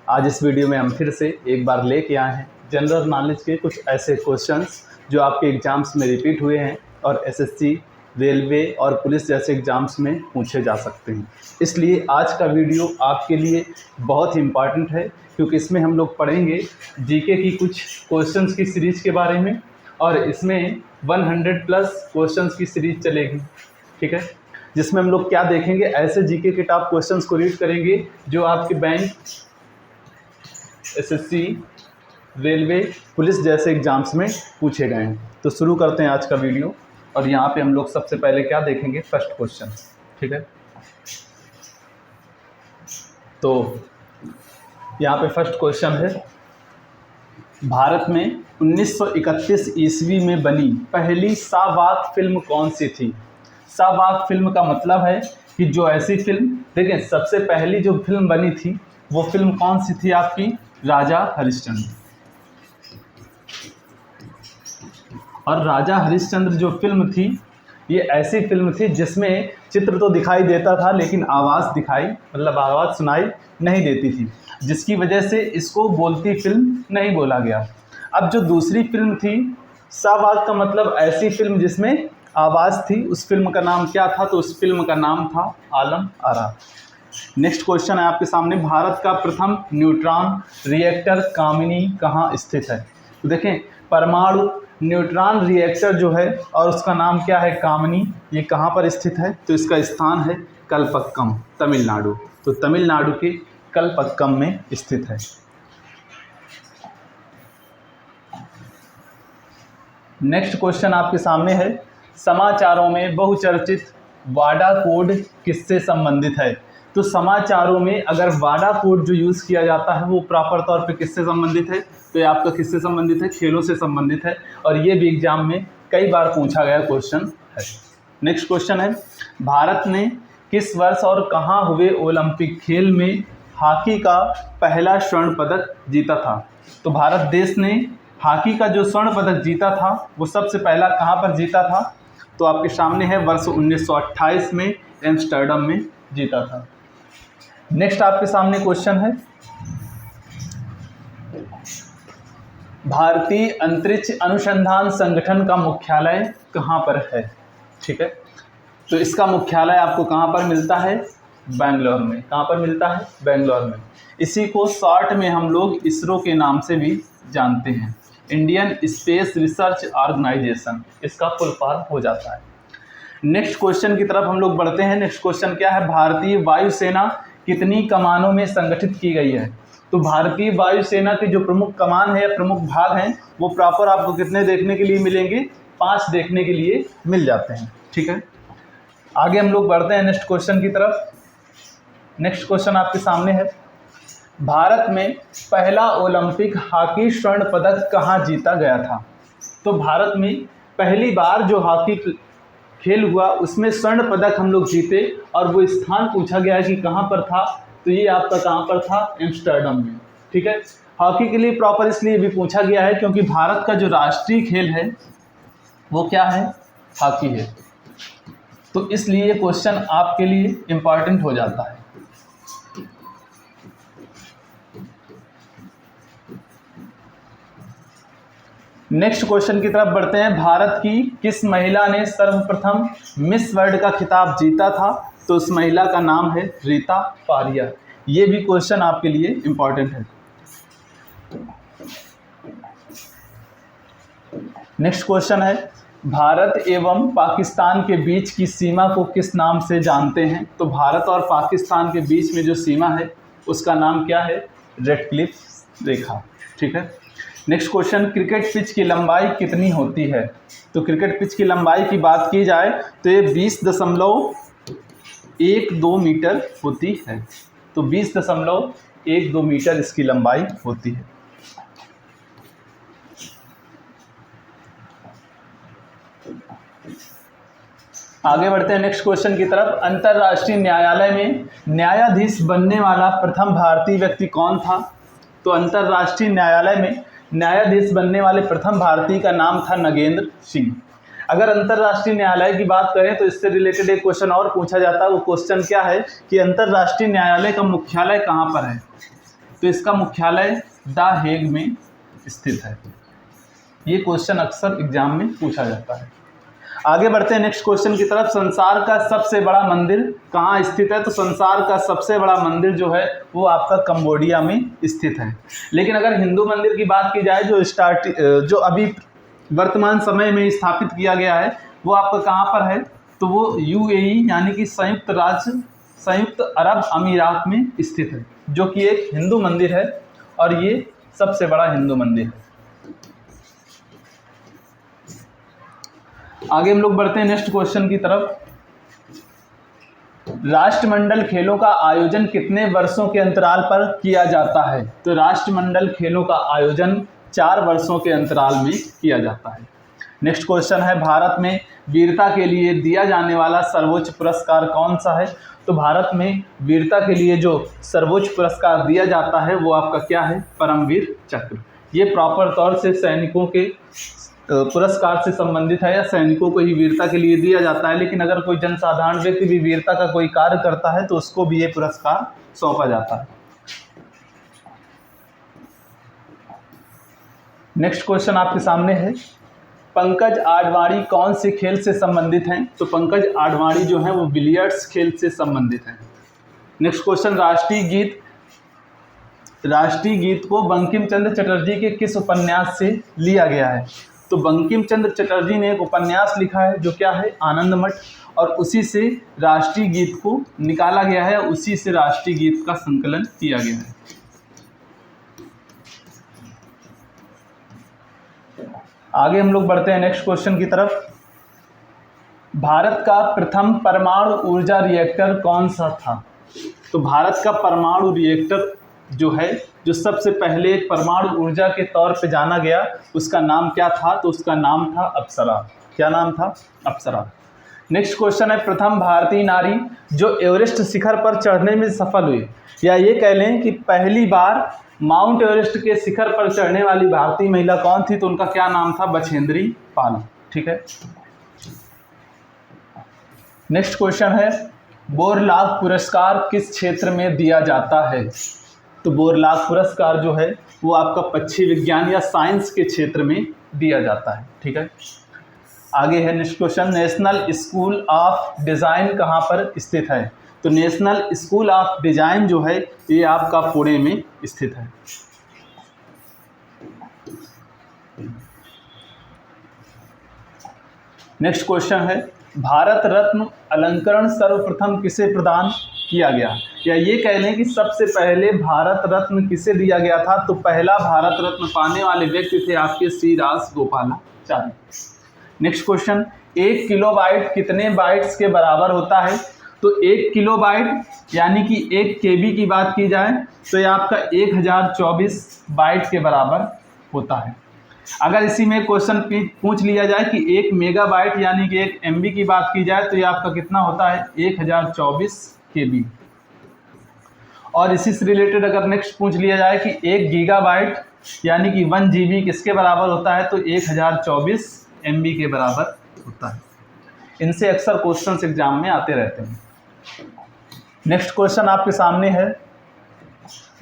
आज इस वीडियो में हम फिर से एक बार लेके आए हैं जनरल नॉलेज के कुछ ऐसे क्वेश्चंस जो आपके एग्ज़ाम्स में रिपीट हुए हैं और एसएससी, रेलवे और पुलिस जैसे एग्ज़ाम्स में पूछे जा सकते हैं। इसलिए आज का वीडियो आपके लिए बहुत ही इम्पॉर्टेंट है, क्योंकि इसमें हम लोग पढ़ेंगे जीके की कुछ क्वेश्चंस की सीरीज़ के बारे में, और इसमें 100 प्लस क्वेश्चंस की सीरीज़ चलेगी। ठीक है, जिसमें हम लोग क्या देखेंगे, ऐसे जीके के टॉप क्वेश्चंस को रीड करेंगे जो आपके बैंक, एसएससी, रेलवे, पुलिस जैसे एग्ज़ाम्स में पूछे गए हैं। तो शुरू करते हैं आज का वीडियो। और यहाँ पे हम लोग सबसे पहले क्या देखेंगे, फर्स्ट क्वेश्चन। ठीक है, तो यहाँ पे फर्स्ट क्वेश्चन है, भारत में 1931 ईस्वी में बनी पहली साबाक फिल्म कौन सी थी। साबाक फिल्म का मतलब है कि जो ऐसी फिल्म, देखें सबसे पहली जो फिल्म बनी थी वो फिल्म कौन सी थी आपकी, राजा हरिश्चंद्र। और राजा हरिश्चंद्र जो फिल्म थी ये ऐसी फिल्म थी जिसमें चित्र तो दिखाई देता था लेकिन आवाज़ सुनाई नहीं देती थी, जिसकी वजह से इसको बोलती फिल्म नहीं बोला गया। अब जो दूसरी फिल्म थी, साबाक का मतलब ऐसी फिल्म जिसमें आवाज़ थी, उस फिल्म का नाम क्या था, तो उस फिल्म का नाम था आलम आरा। नेक्स्ट क्वेश्चन है आपके सामने, भारत का प्रथम न्यूट्रॉन रिएक्टर कामिनी कहाँ स्थित है। तो देखें, परमाणु न्यूट्रॉन रिएक्टर जो है और उसका नाम क्या है, कामिनी, ये कहाँ पर स्थित है, तो इसका स्थान है कलपक्कम, तमिलनाडु। तो तमिलनाडु के कलपक्कम में स्थित है। नेक्स्ट क्वेश्चन आपके सामने है, समाचारों में बहुचर्चित वाडा कोड किससे संबंधित है। तो समाचारों में अगर वाडा कोड जो यूज़ किया जाता है वो प्रॉपर तौर पे किससे संबंधित है, तो ये आपका किससे संबंधित है, खेलों से संबंधित है, और ये भी एग्जाम में कई बार पूछा गया क्वेश्चन है। नेक्स्ट क्वेश्चन है, भारत ने किस वर्ष और कहाँ हुए ओलंपिक खेल में हॉकी का पहला स्वर्ण पदक जीता था। तो भारत देश ने हॉकी का जो स्वर्ण पदक जीता था वो सबसे पहला कहाँ पर जीता था, तो आपके सामने है वर्ष 1928 में एम्स्टर्डम में जीता था। नेक्स्ट आपके सामने क्वेश्चन है, भारतीय अंतरिक्ष अनुसंधान संगठन का मुख्यालय कहाँ पर है। ठीक है, तो इसका मुख्यालय आपको कहाँ पर मिलता है, बेंगलोर में। कहाँ पर मिलता है, बेंगलोर में। इसी को शॉर्ट में हम लोग इसरो के नाम से भी जानते हैं, इंडियन स्पेस रिसर्च ऑर्गेनाइजेशन, इसका फुल फॉर्म हो जाता है। नेक्स्ट क्वेश्चन की तरफ हम लोग बढ़ते हैं। नेक्स्ट क्वेश्चन क्या है, भारतीय वायुसेना कितनी कमानों में संगठित की गई है। तो भारतीय वायुसेना की जो प्रमुख कमान है या प्रमुख भाग हैं वो प्रॉपर आपको कितने देखने के लिए मिलेंगे, 5 देखने के लिए मिल जाते हैं। ठीक है, आगे हम लोग बढ़ते हैं नेक्स्ट क्वेश्चन की तरफ। नेक्स्ट क्वेश्चन आपके सामने है, भारत में पहला ओलंपिक हॉकी स्वर्ण पदक कहाँ जीता गया था। तो भारत में पहली बार जो हॉकी खेल हुआ उसमें स्वर्ण पदक हम लोग जीते, और वो स्थान पूछा गया है कि कहाँ पर था, तो ये आपका कहाँ पर था, एम्स्टर्डम में। ठीक है, हॉकी के लिए प्रॉपर इसलिए भी पूछा गया है क्योंकि भारत का जो राष्ट्रीय खेल है वो क्या है, हॉकी है, तो इसलिए ये क्वेश्चन आपके लिए इम्पॉर्टेंट हो जाता है। नेक्स्ट क्वेश्चन की तरफ बढ़ते हैं, भारत की किस महिला ने सर्वप्रथम मिस वर्ल्ड का खिताब जीता था। तो उस महिला का नाम है रीता फारिया। ये भी क्वेश्चन आपके लिए इम्पॉर्टेंट है। नेक्स्ट क्वेश्चन है, भारत एवं पाकिस्तान के बीच की सीमा को किस नाम से जानते हैं। तो भारत और पाकिस्तान के बीच में जो सीमा है उसका नाम क्या है, रेड क्लिफ रेखा। ठीक है, नेक्स्ट क्वेश्चन, क्रिकेट पिच की लंबाई कितनी होती है। तो क्रिकेट पिच की लंबाई की बात की जाए तो ये 20.12 मीटर होती है। तो 20.12 मीटर इसकी लंबाई होती है। आगे बढ़ते हैं नेक्स्ट क्वेश्चन की तरफ, अंतर्राष्ट्रीय न्यायालय में न्यायाधीश बनने वाला प्रथम भारतीय व्यक्ति कौन था। तो अंतर्राष्ट्रीय न्यायालय में न्यायाधीश बनने वाले प्रथम भारतीय का नाम था नगेंद्र सिंह। अगर अंतर्राष्ट्रीय न्यायालय की बात करें तो इससे रिलेटेड एक क्वेश्चन और पूछा जाता है। वो क्वेश्चन क्या है कि अंतर्राष्ट्रीय न्यायालय का मुख्यालय कहाँ पर है। तो इसका मुख्यालय द हेग में स्थित है। ये क्वेश्चन अक्सर एग्जाम में पूछा जाता है। आगे बढ़ते हैं नेक्स्ट क्वेश्चन की तरफ। संसार का सबसे बड़ा मंदिर कहाँ स्थित है? तो संसार का सबसे बड़ा मंदिर जो है वो आपका कंबोडिया में स्थित है। लेकिन अगर हिंदू मंदिर की बात की जाए जो अभी वर्तमान समय में स्थापित किया गया है वो आपका कहाँ पर है? तो वो UAE यानी कि संयुक्त अरब अमीरात में स्थित है, जो कि एक हिंदू मंदिर है और ये सबसे बड़ा हिंदू मंदिर है। आगे हम लोग बढ़ते हैं नेक्स्ट क्वेश्चन की तरफ। राष्ट्रमंडल खेलों का आयोजन कितने वर्षों के अंतराल पर किया जाता है? तो राष्ट्रमंडल खेलों का आयोजन 4 वर्षों के अंतराल में किया जाता है। नेक्स्ट क्वेश्चन है, भारत में वीरता के लिए दिया जाने वाला सर्वोच्च पुरस्कार कौन सा है? तो भारत में वीरता के लिए जो सर्वोच्च पुरस्कार दिया जाता है वो आपका क्या है? परमवीर चक्र। ये प्रॉपर तौर से सैनिकों के पुरस्कार से संबंधित है या सैनिकों को ही वीरता के लिए दिया जाता है, लेकिन अगर कोई जनसाधारण व्यक्ति भी वीरता का कोई कार्य करता है तो उसको भी ये पुरस्कार सौंपा जाता है। नेक्स्ट क्वेश्चन आपके सामने है, पंकज आडवाणी कौन से खेल से संबंधित हैं? तो पंकज आडवाणी जो है वो बिलियर्ड्स खेल से संबंधित हैं। नेक्स्ट क्वेश्चन, राष्ट्रीय गीत को बंकिम चंद्र चटर्जी के किस उपन्यास से लिया गया है? तो बंकिम चंद्र चटर्जी ने एक उपन्यास लिखा है जो क्या है? आनंद मठ, और उसी से राष्ट्रीय गीत को निकाला गया है, उसी से राष्ट्रीय गीत का संकलन किया गया है। आगे हम लोग बढ़ते हैं नेक्स्ट क्वेश्चन की तरफ। भारत का प्रथम परमाणु ऊर्जा रिएक्टर कौन सा था? तो भारत का परमाणु रिएक्टर जो है, जो सबसे पहले एक परमाणु ऊर्जा के तौर पे जाना गया, उसका नाम क्या था? तो उसका नाम था अप्सरा। क्या नाम था? अप्सरा। नेक्स्ट क्वेश्चन है, प्रथम भारतीय नारी जो एवरेस्ट शिखर पर चढ़ने में सफल हुई, या ये कह लें कि पहली बार माउंट एवरेस्ट के शिखर पर चढ़ने वाली भारतीय महिला कौन थी? तो उनका क्या नाम था? बछेंद्री पाल। ठीक है। नेक्स्ट क्वेश्चन है, बोरलाग पुरस्कार किस क्षेत्र में दिया जाता है? तो बोरलाग पुरस्कार जो है वो आपका पक्षी विज्ञान या साइंस के क्षेत्र में दिया जाता है। ठीक है। आगे है next question, national school of design कहाँ पर स्थित है? तो नेशनल स्कूल ऑफ डिज़ाइन जो है ये आपका पुणे में स्थित है। नेक्स्ट क्वेश्चन है, भारत रत्न अलंकरण सर्वप्रथम किसे प्रदान किया गया? या ये कह लें कि सबसे पहले भारत रत्न किसे दिया गया था? तो पहला भारत रत्न पाने वाले व्यक्ति थे आपके श्री रासगोपालाचारी। नेक्स्ट क्वेश्चन, 1 किलोबाइट कितने बाइट्स के बराबर होता है? तो 1 किलोबाइट यानी कि 1 KB की बात की जाए तो ये आपका 1024 बाइट के बराबर होता है। अगर इसी में क्वेश्चन पूछ लिया जाए कि 1 मेगाबाइट यानी कि 1 MB की बात की जाए तो ये आपका कितना होता है? 1024 KB। और इसी से रिलेटेड अगर नेक्स्ट पूछ लिया जाए कि 1 गीगाबाइट यानी कि 1 GB किसके बराबर होता है? तो 1024 MB के बराबर होता है। इनसे अक्सर क्वेश्चंस एग्जाम में आते रहते हैं। नेक्स्ट क्वेश्चन आपके सामने है,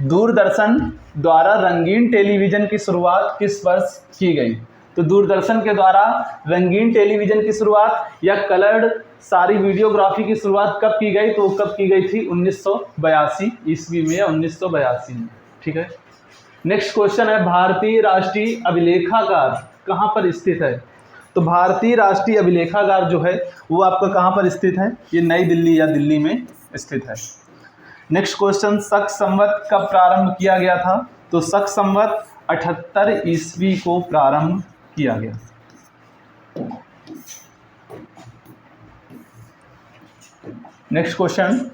दूरदर्शन द्वारा रंगीन टेलीविज़न की शुरुआत किस वर्ष की गई? तो दूरदर्शन के द्वारा रंगीन टेलीविज़न की शुरुआत या कलर्ड सारी वीडियोग्राफी की शुरुआत कब की गई? तो कब की गई थी? 1982 ईस्वी में या 1982 में। ठीक है। नेक्स्ट क्वेश्चन है, भारतीय राष्ट्रीय अभिलेखागार कहाँ पर स्थित है? तो भारतीय राष्ट्रीय अभिलेखागार जो है वो आपका कहाँ पर स्थित है? ये नई दिल्ली या दिल्ली में स्थित है। नेक्स्ट क्वेश्चन, शक संवत कब प्रारंभ किया गया था? तो शक संवत 78 ईस्वी को प्रारंभ किया गया। नेक्स्ट क्वेश्चन,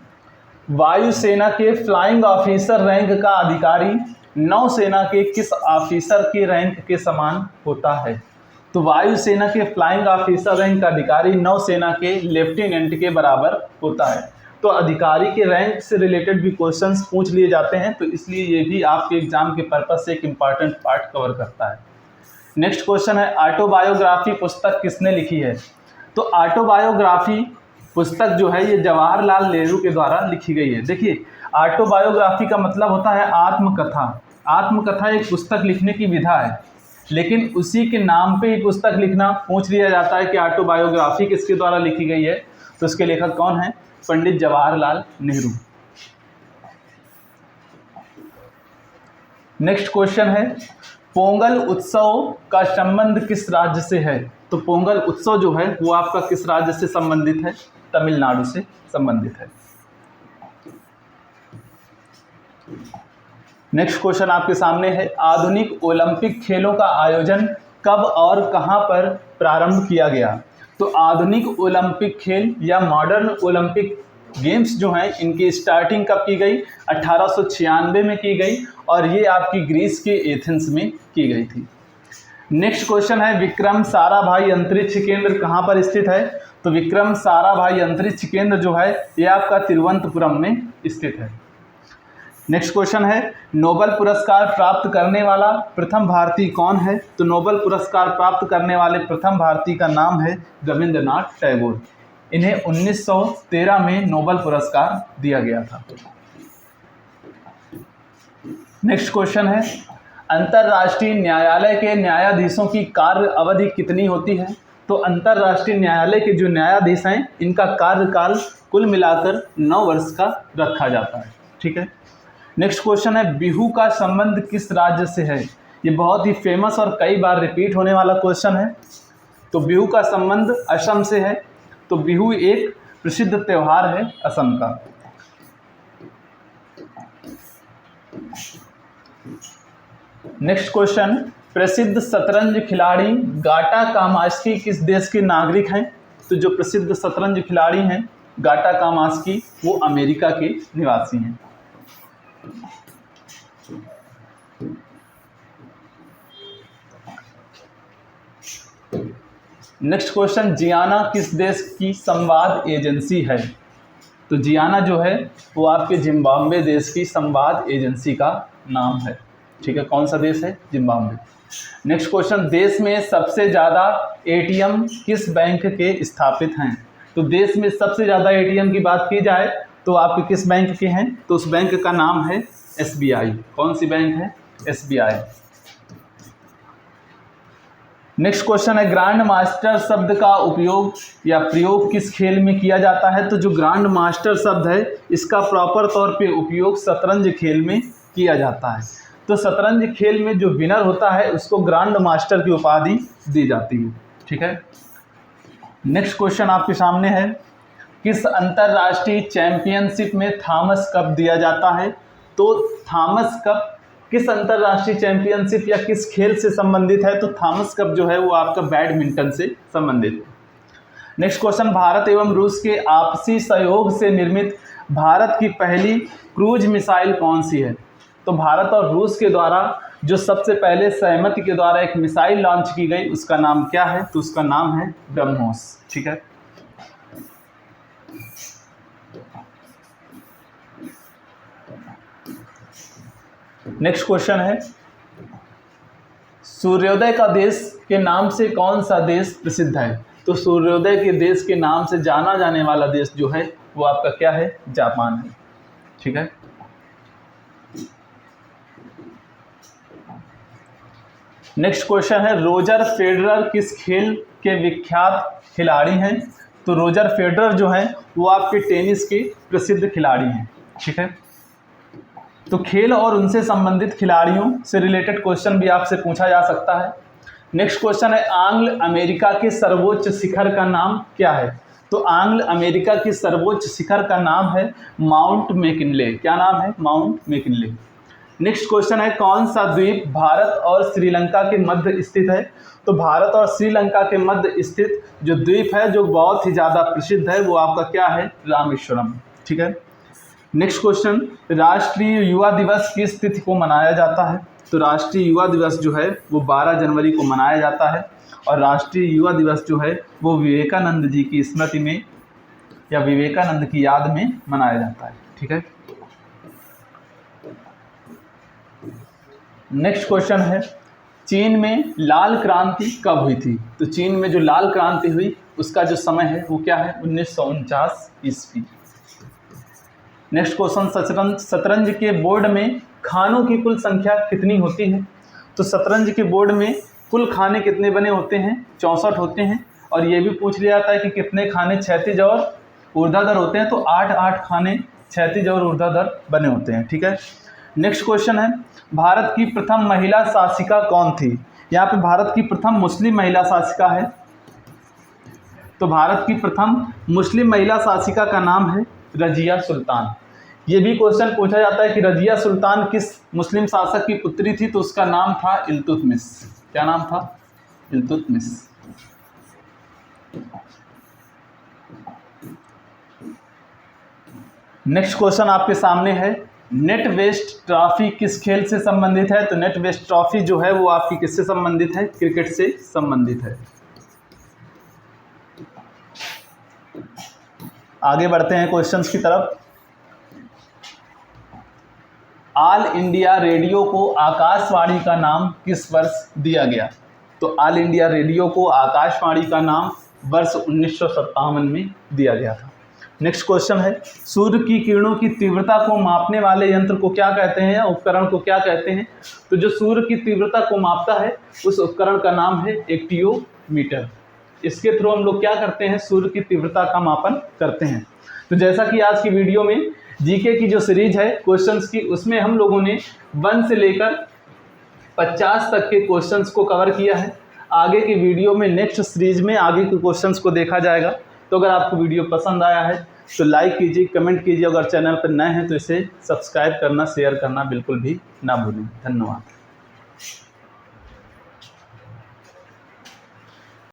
वायुसेना के फ्लाइंग ऑफिसर रैंक का अधिकारी नौसेना के किस ऑफिसर के रैंक के समान होता है? तो वायुसेना के फ्लाइंग ऑफिसर रैंक का अधिकारी नौसेना के लेफ्टिनेंट के बराबर होता है। तो अधिकारी के रैंक से रिलेटेड भी क्वेश्चंस पूछ लिए जाते हैं, तो इसलिए ये भी आपके एग्जाम के पर्पस से एक इम्पॉर्टेंट पार्ट कवर करता है। नेक्स्ट क्वेश्चन है, ऑटोबायोग्राफी पुस्तक किसने लिखी है? तो ऑटोबायोग्राफी पुस्तक जो है ये जवाहरलाल नेहरू के द्वारा लिखी गई है। देखिए, ऑटोबायोग्राफी का मतलब होता है आत्मकथा। आत्मकथा एक पुस्तक लिखने की विधा है, लेकिन उसी के नाम पे ही पुस्तक लिखना पूछ लिया जाता है कि ऑटोबायोग्राफी किसके द्वारा लिखी गई है, तो उसके लेखक कौन है? पंडित जवाहरलाल नेहरू। नेक्स्ट क्वेश्चन है, पोंगल उत्सव का संबंध किस राज्य से है? तो पोंगल उत्सव जो है वो आपका किस राज्य से संबंधित है? तमिलनाडु से संबंधित है। नेक्स्ट क्वेश्चन आपके सामने है, आधुनिक ओलंपिक खेलों का आयोजन कब और कहां पर प्रारंभ किया गया? तो आधुनिक ओलंपिक खेल या मॉडर्न ओलंपिक गेम्स जो हैं इनकी स्टार्टिंग कब की गई? 1896 में की गई और ये आपकी ग्रीस के एथेंस में की गई थी। नेक्स्ट क्वेश्चन है, विक्रम साराभाई अंतरिक्ष केंद्र कहाँ पर स्थित है? तो विक्रम साराभाई अंतरिक्ष केंद्र जो है ये आपका तिरुवनंतपुरम में स्थित है। नेक्स्ट क्वेश्चन है, नोबेल पुरस्कार प्राप्त करने वाला प्रथम भारतीय कौन है? तो नोबेल पुरस्कार प्राप्त करने वाले प्रथम भारतीय का नाम है रविंद्रनाथ टैगोर। इन्हें 1913 में नोबेल पुरस्कार दिया गया था। नेक्स्ट क्वेश्चन है, अंतर्राष्ट्रीय न्यायालय के न्यायाधीशों की कार्य अवधि कितनी होती है? तो अंतर्राष्ट्रीय न्यायालय के जो न्यायाधीश हैं इनका कार्यकाल कुल मिलाकर 9 वर्ष का रखा जाता है। ठीक है। नेक्स्ट क्वेश्चन है, बिहू का संबंध किस राज्य से है? ये बहुत ही फेमस और कई बार रिपीट होने वाला क्वेश्चन है। तो बिहू का संबंध असम से है। तो बिहू एक प्रसिद्ध त्यौहार है असम का। नेक्स्ट क्वेश्चन, प्रसिद्ध शतरंज खिलाड़ी गाटा कामास्की किस देश के नागरिक हैं? तो जो प्रसिद्ध शतरंज खिलाड़ी हैं गाटा कामास्की वो अमेरिका के निवासी हैं। नेक्स्ट क्वेश्चन, जियाना किस देश की संवाद एजेंसी है? तो जियाना जो है वो आपके जिम्बाब्वे देश की संवाद एजेंसी का नाम है। ठीक है, कौन सा देश है? जिम्बाब्वे। नेक्स्ट क्वेश्चन, देश में सबसे ज़्यादा एटीएम किस बैंक के स्थापित हैं? तो देश में सबसे ज़्यादा एटीएम की बात की जाए तो आपके किस बैंक के हैं? तो उस बैंक का नाम है एसबीआई। कौन सी बैंक है? एसबीआई। नेक्स्ट क्वेश्चन है, ग्रैंड मास्टर शब्द का उपयोग या प्रयोग किस खेल में किया जाता है? तो जो ग्रैंड मास्टर शब्द है इसका प्रॉपर तौर पे उपयोग शतरंज खेल में किया जाता है। तो शतरंज खेल में जो विनर होता है उसको ग्रैंड मास्टर की उपाधि दी जाती है। ठीक है। नेक्स्ट क्वेश्चन आपके सामने है, किस अंतर्राष्ट्रीय चैंपियनशिप में थॉमस कप दिया जाता है? तो थॉमस कप किस अंतर्राष्ट्रीय चैंपियनशिप या किस खेल से संबंधित है? तो थॉमस कप जो है वो आपका बैडमिंटन से संबंधित है। नेक्स्ट क्वेश्चन, भारत एवं रूस के आपसी सहयोग से निर्मित भारत की पहली क्रूज मिसाइल कौन सी है? तो भारत और रूस के द्वारा जो सबसे पहले सहमति के द्वारा एक मिसाइल लॉन्च की गई उसका नाम क्या है? तो उसका नाम है ब्रह्मोस। ठीक है। नेक्स्ट क्वेश्चन है, सूर्योदय का देश के नाम से कौन सा देश प्रसिद्ध है? तो सूर्योदय के देश के नाम से जाना जाने वाला देश जो है वो आपका क्या है? जापान है। ठीक है। नेक्स्ट क्वेश्चन है, रोजर फेडरर किस खेल के विख्यात खिलाड़ी हैं? तो रोजर फेडरर जो हैं वो आपके टेनिस के प्रसिद्ध खिलाड़ी हैं। ठीक है। तो खेल और उनसे संबंधित खिलाड़ियों से रिलेटेड क्वेश्चन भी आपसे पूछा जा सकता है। नेक्स्ट क्वेश्चन है, आंग्ल अमेरिका के सर्वोच्च शिखर का नाम क्या है? तो आंग्ल अमेरिका की सर्वोच्च शिखर का नाम है माउंट मैकिनले। क्या नाम है? Mount McKinley. नेक्स्ट क्वेश्चन है, कौन सा द्वीप भारत और श्रीलंका के मध्य स्थित है? तो भारत और श्रीलंका के मध्य स्थित जो द्वीप है जो बहुत ही ज़्यादा प्रसिद्ध है वो आपका क्या है? रामेश्वरम। ठीक है। नेक्स्ट क्वेश्चन, राष्ट्रीय युवा दिवस किस तिथि को मनाया जाता है? तो राष्ट्रीय युवा दिवस जो है वो 12 जनवरी को मनाया जाता है और राष्ट्रीय युवा दिवस जो है वो विवेकानंद जी की स्मृति में या विवेकानंद की याद में मनाया जाता है। ठीक है। नेक्स्ट क्वेश्चन है, चीन में लाल क्रांति कब हुई थी? तो चीन में जो लाल क्रांति हुई उसका जो समय है वो क्या है, 1949 ईस्वी। नेक्स्ट क्वेश्चन, शतरंज के बोर्ड में खानों की कुल संख्या कितनी होती है? तो शतरंज के बोर्ड में कुल खाने कितने बने होते हैं? 64 होते हैं। और ये भी पूछ लिया जाता है कि कितने खाने क्षैतिज और ऊर्ध्वाधर होते हैं, तो 8 खाने क्षैतिज और ऊर्ध्वाधर बने होते हैं। ठीक है। नेक्स्ट क्वेश्चन है, भारत की प्रथम महिला शासिका कौन थी? यहाँ पे भारत की प्रथम मुस्लिम महिला शासिका है। तो भारत की प्रथम मुस्लिम महिला शासिका का नाम है रजिया सुल्तान। ये भी क्वेश्चन पूछा जाता है कि रजिया सुल्तान किस मुस्लिम शासक की पुत्री थी? तो उसका नाम था इल्तुतमिश। क्या नाम था? इल्तुतमिश। नेक्स्ट क्वेश्चन आपके सामने है, नेट वेस्ट ट्रॉफी किस खेल से संबंधित है? तो नेट वेस्ट ट्रॉफी जो है वो आपकी किससे संबंधित है? क्रिकेट से संबंधित है। आगे बढ़ते हैं क्वेश्चंस की तरफ। ऑल इंडिया रेडियो को आकाशवाणी का नाम किस वर्ष दिया गया? तो ऑल इंडिया रेडियो को आकाशवाणी का नाम वर्ष 1957 में दिया गया था। नेक्स्ट क्वेश्चन है, सूर्य की किरणों की तीव्रता को मापने वाले यंत्र को क्या कहते हैं या उपकरण को क्या कहते हैं? तो जो सूर्य की तीव्रता को मापता है उस उपकरण का नाम है एक्टियोमीटर। इसके थ्रू हम लोग क्या करते हैं? सूर्य की तीव्रता का मापन करते हैं। तो जैसा कि आज की वीडियो में जीके की जो सीरीज है क्वेश्चंस की, उसमें हम लोगों ने 1 से लेकर 50 तक के क्वेश्चंस को कवर किया है। आगे की वीडियो में नेक्स्ट सीरीज में आगे के क्वेश्चंस को देखा जाएगा। तो अगर आपको वीडियो पसंद आया है तो लाइक कीजिए, कमेंट कीजिए। अगर चैनल पर नए हैं तो इसे सब्सक्राइब करना, शेयर करना बिल्कुल भी ना भूलें। धन्यवाद।